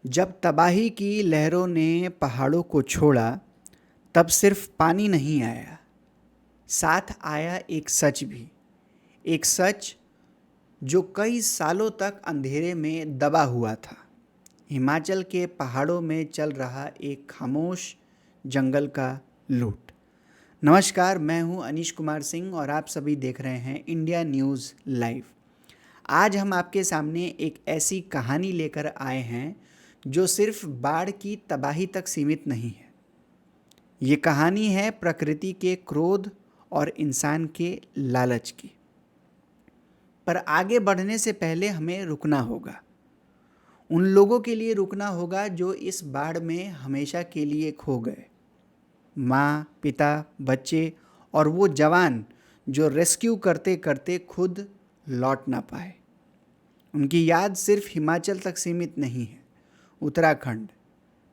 जब तबाही की लहरों ने पहाड़ों को छोड़ा, तब सिर्फ पानी नहीं आया, साथ आया एक सच भी। एक सच जो कई सालों तक अंधेरे में दबा हुआ था। हिमाचल के पहाड़ों में चल रहा एक खामोश जंगल का लूट। नमस्कार, मैं हूं अनीश कुमार सिंह और आप सभी देख रहे हैं इंडिया न्यूज़ लाइव। आज हम आपके सामने एक ऐसी कहानी लेकर आए हैं जो सिर्फ बाढ़ की तबाही तक सीमित नहीं है। ये कहानी है प्रकृति के क्रोध और इंसान के लालच की। पर आगे बढ़ने से पहले हमें रुकना होगा। उन लोगों के लिए रुकना होगा जो इस बाढ़ में हमेशा के लिए खो गए। माँ, पिता, बच्चे और वो जवान जो रेस्क्यू करते करते खुद लौट ना पाए। उनकी याद सिर्फ हिमाचल तक सीमित नहीं है। उत्तराखंड,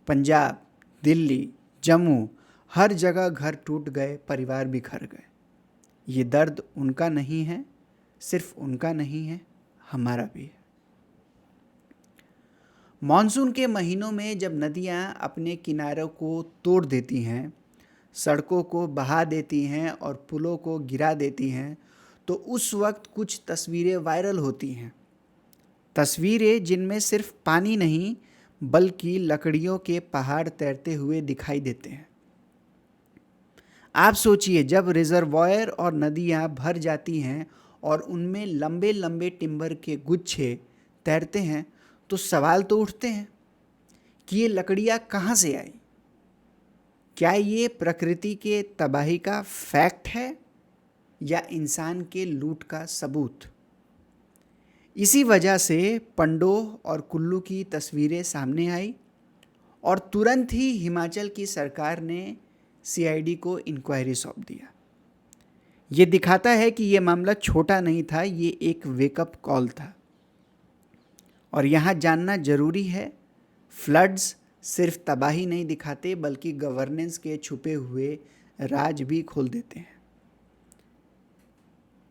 पंजाब, दिल्ली, जम्मू, हर जगह घर टूट गए, परिवार बिखर गए। ये दर्द उनका नहीं है, सिर्फ उनका नहीं है, हमारा भी है। मॉनसून के महीनों में जब नदियाँ अपने किनारों को तोड़ देती हैं, सड़कों को बहा देती हैं और पुलों को गिरा देती हैं, तो उस वक्त कुछ तस्वीरें वायरल होती हैं। तस्वीरें जिनमें सिर्फ पानी नहीं बल्कि लकड़ियों के पहाड़ तैरते हुए दिखाई देते हैं। आप सोचिए, जब रिजर्वायर और नदियाँ भर जाती हैं और उनमें लंबे लंबे टिम्बर के गुच्छे तैरते हैं, तो सवाल तो उठते हैं कि ये लकड़ियाँ कहाँ से आई? क्या ये प्रकृति के तबाही का फैक्ट है या इंसान के लूट का सबूत? इसी वजह से पंडोह और कुल्लू की तस्वीरें सामने आई और तुरंत ही हिमाचल की सरकार ने सीआईडी को इंक्वायरी सौंप दिया। ये दिखाता है कि ये मामला छोटा नहीं था, ये एक वेकअप कॉल था। और यहाँ जानना जरूरी है, फ्लड्स सिर्फ तबाही नहीं दिखाते बल्कि गवर्नेंस के छुपे हुए राज भी खोल देते हैं।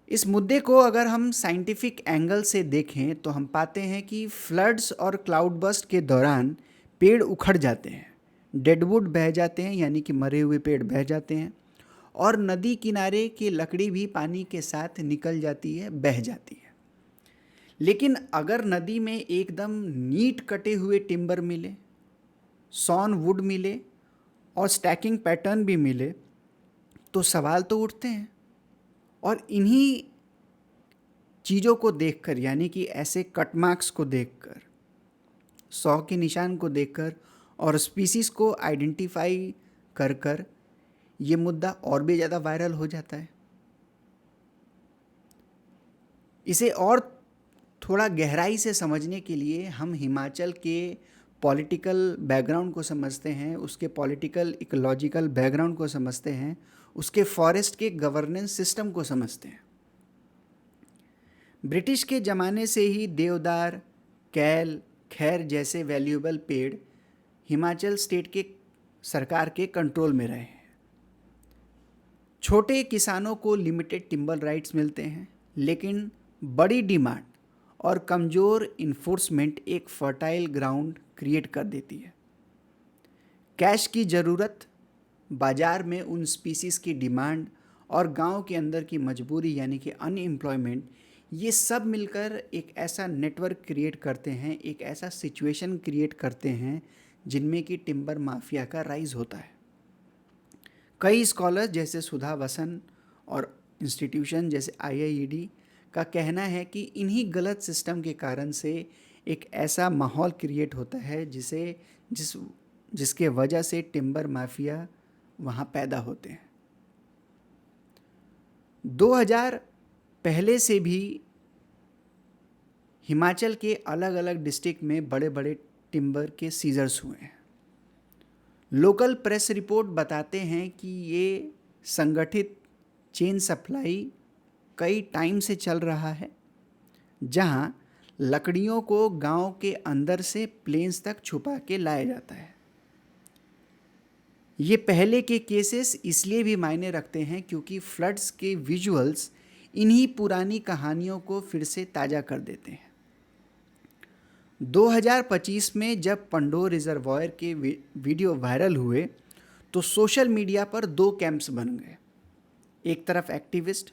इस मुद्दे को अगर हम साइंटिफिक एंगल से देखें तो हम पाते हैं कि फ्लड्स और क्लाउड बर्स्ट के दौरान पेड़ उखड़ जाते हैं, डेडवुड बह जाते हैं, यानी कि मरे हुए पेड़ बह जाते हैं, और नदी किनारे की लकड़ी भी पानी के साथ निकल जाती है, बह जाती है। लेकिन अगर नदी में एकदम नीट कटे हुए टिम्बर मिले, सॉन वुड मिले और स्टैकिंग पैटर्न भी मिले, तो सवाल तो उठते हैं। और इन्हीं चीज़ों को देखकर, यानी कि ऐसे कट मार्क्स को देखकर, 100 के निशान को देखकर और स्पीसीज को आइडेंटिफाई कर कर ये मुद्दा और भी ज़्यादा वायरल हो जाता है। इसे और थोड़ा गहराई से समझने के लिए हम हिमाचल के पॉलिटिकल बैकग्राउंड को समझते हैं, उसके पॉलिटिकल इकोलॉजिकल बैकग्राउंड को समझते हैं, उसके फॉरेस्ट के गवर्नेंस सिस्टम को समझते हैं। ब्रिटिश के ज़माने से ही देवदार, कैल, खैर जैसे वैल्यूएबल पेड़ हिमाचल स्टेट के सरकार के कंट्रोल में रहे हैं। छोटे किसानों को लिमिटेड टिम्बर राइट्स मिलते हैं, लेकिन बड़ी डिमांड और कमज़ोर इन्फोर्समेंट एक फर्टाइल ग्राउंड क्रिएट कर देती है। कैश की ज़रूरत, बाज़ार में उन स्पीसीज़ की डिमांड और गांव के अंदर की मजबूरी यानी कि अनएम्प्लॉयमेंट, ये सब मिलकर एक ऐसा नेटवर्क क्रिएट करते हैं, एक ऐसा सिचुएशन क्रिएट करते हैं जिनमें कि टिम्बर माफिया का राइज होता है। कई स्कॉलर्स जैसे सुधा वसन और इंस्टीट्यूशन जैसे आईआईईडी का कहना है कि इन्हीं गलत सिस्टम के कारण से एक ऐसा माहौल क्रिएट होता है जिसके वजह से टिम्बर माफिया वहाँ पैदा होते हैं। 2000 पहले से भी हिमाचल के अलग अलग डिस्ट्रिक्ट में बड़े बड़े टिम्बर के सीजर्स हुए हैं। लोकल प्रेस रिपोर्ट बताते हैं कि ये संगठित चेन सप्लाई कई टाइम से चल रहा है, जहां लकड़ियों को गांव के अंदर से प्लेन्स तक छुपा के लाया जाता है। ये पहले के केसेस इसलिए भी मायने रखते हैं क्योंकि फ्लड्स के विजुअल्स इन्हीं पुरानी कहानियों को फिर से ताज़ा कर देते हैं। 2025 में जब पंडोर रिजर्वायर के वीडियो वायरल हुए तो सोशल मीडिया पर दो कैंप्स बन गए। एक तरफ एक्टिविस्ट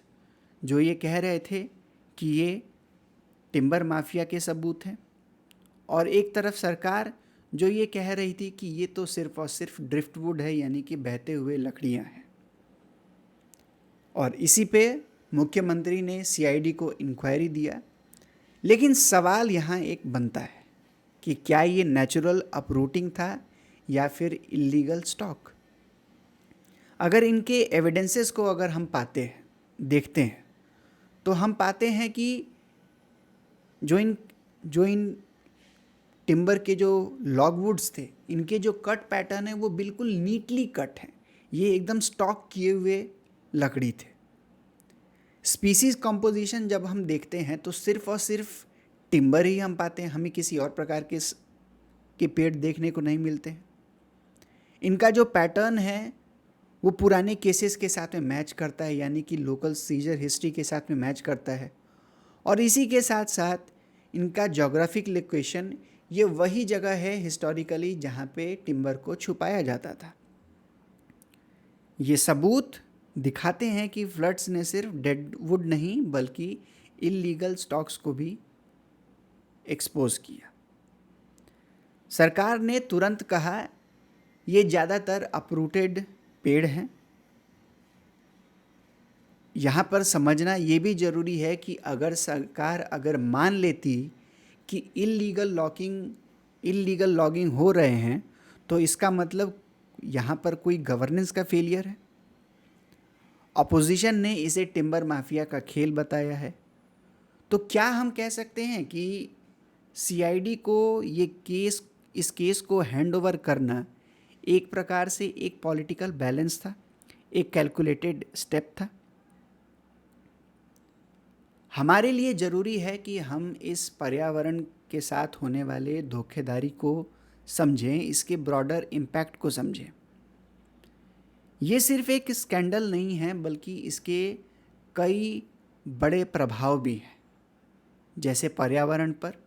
जो ये कह रहे थे कि ये टिम्बर माफिया के सबूत हैं, और एक तरफ सरकार जो ये कह रही थी कि ये तो सिर्फ और सिर्फ ड्रिफ्टवुड है, यानी कि बहते हुए लकड़ियाँ हैं। और इसी पे मुख्यमंत्री ने सीआईडी को इंक्वायरी दिया। लेकिन सवाल यहाँ एक बनता है कि क्या ये नेचुरल अपरूटिंग था या फिर इलीगल स्टॉक। अगर इनके एविडेंसेस को अगर हम देखते हैं तो हम पाते हैं कि जो इन टिम्बर के जो लॉगवुड्स थे, इनके जो कट पैटर्न है वो बिल्कुल नीटली कट हैं। ये एकदम स्टॉक किए हुए लकड़ी थे। स्पीसीज कंपोजिशन जब हम देखते हैं तो सिर्फ और सिर्फ टिम्बर ही हम पाते हैं, हमें किसी और प्रकार के पेड़ देखने को नहीं मिलते हैं। इनका जो पैटर्न है वो पुराने केसेस के साथ में मैच करता है, यानी कि लोकल सीजर हिस्ट्री के साथ में मैच करता है। और इसी के साथ साथ इनका जोग्राफिक लोकेशन, ये वही जगह है हिस्टोरिकली जहाँ पे टिम्बर को छुपाया जाता था। ये सबूत दिखाते हैं कि फ्लड्स ने सिर्फ डेडवुड नहीं बल्कि इलीगल स्टॉक्स को भी एक्सपोज किया। सरकार ने तुरंत कहा ये ज़्यादातर अपरूटेड पेड़ हैं। यहाँ पर समझना ये भी ज़रूरी है कि अगर सरकार अगर मान लेती कि इलीगल लॉगिंग हो रहे हैं तो इसका मतलब यहाँ पर कोई गवर्नेंस का फेलियर है। अपोजिशन ने इसे टिम्बर माफिया का खेल बताया है। तो क्या हम कह सकते हैं कि सीआईडी को इस केस को हैंडओवर करना एक प्रकार से एक पॉलिटिकल बैलेंस था, एक कैलकुलेटेड स्टेप था? हमारे लिए ज़रूरी है कि हम इस पर्यावरण के साथ होने वाले धोखेधारी को समझें, इसके ब्रॉडर इम्पैक्ट को समझें। ये सिर्फ एक स्कैंडल नहीं है बल्कि इसके कई बड़े प्रभाव भी हैं, जैसे पर्यावरण पर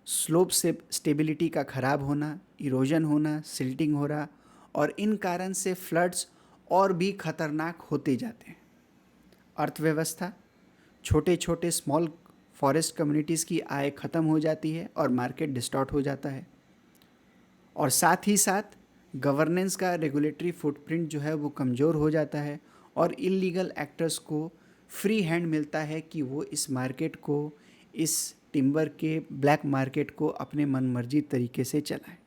स्लोप से स्टेबिलिटी का ख़राब होना, इरोजन होना, सिल्टिंग हो रहा, और इन कारण से फ्लड्स और भी खतरनाक होते जाते हैं। अर्थव्यवस्था, छोटे छोटे स्मॉल फॉरेस्ट कम्युनिटीज़ की आय ख़त्म हो जाती है और मार्केट डिस्टॉर्ट हो जाता है। और साथ ही साथ गवर्नेंस का रेगुलेटरी फुटप्रिंट जो है वो कमज़ोर हो जाता है और इलीगल एक्टर्स को फ्री हैंड मिलता है कि वो इस मार्केट को, इस टिम्बर के ब्लैक मार्केट को अपने मनमर्जी तरीके से चलाएं।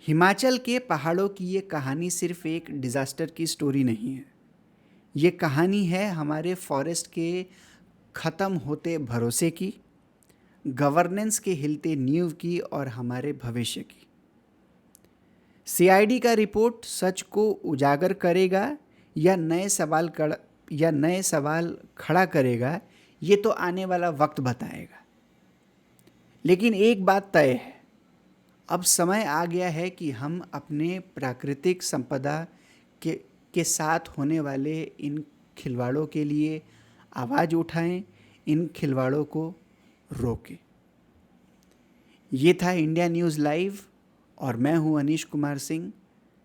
हिमाचल के पहाड़ों की ये कहानी सिर्फ एक डिज़ास्टर की स्टोरी नहीं है। ये कहानी है हमारे फॉरेस्ट के ख़त्म होते भरोसे की, गवर्नेंस के हिलते नींव की और हमारे भविष्य की। सीआईडी का रिपोर्ट सच को उजागर करेगा या नए सवाल खड़ा करेगा, ये तो आने वाला वक्त बताएगा। लेकिन एक बात तय है, अब समय आ गया है कि हम अपने प्राकृतिक संपदा के साथ होने वाले इन खिलवाड़ों के लिए आवाज़ उठाएं, इन खिलवाड़ों को रोकें। ये था इंडिया न्यूज़ लाइव और मैं हूँ अनीश कुमार सिंह,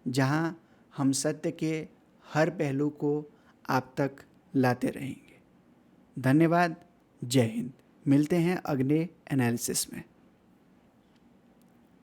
जहाँ हम सत्य के हर पहलू को आप तक लाते रहेंगे। धन्यवाद। जय हिंद। मिलते हैं अगले एनालिसिस में।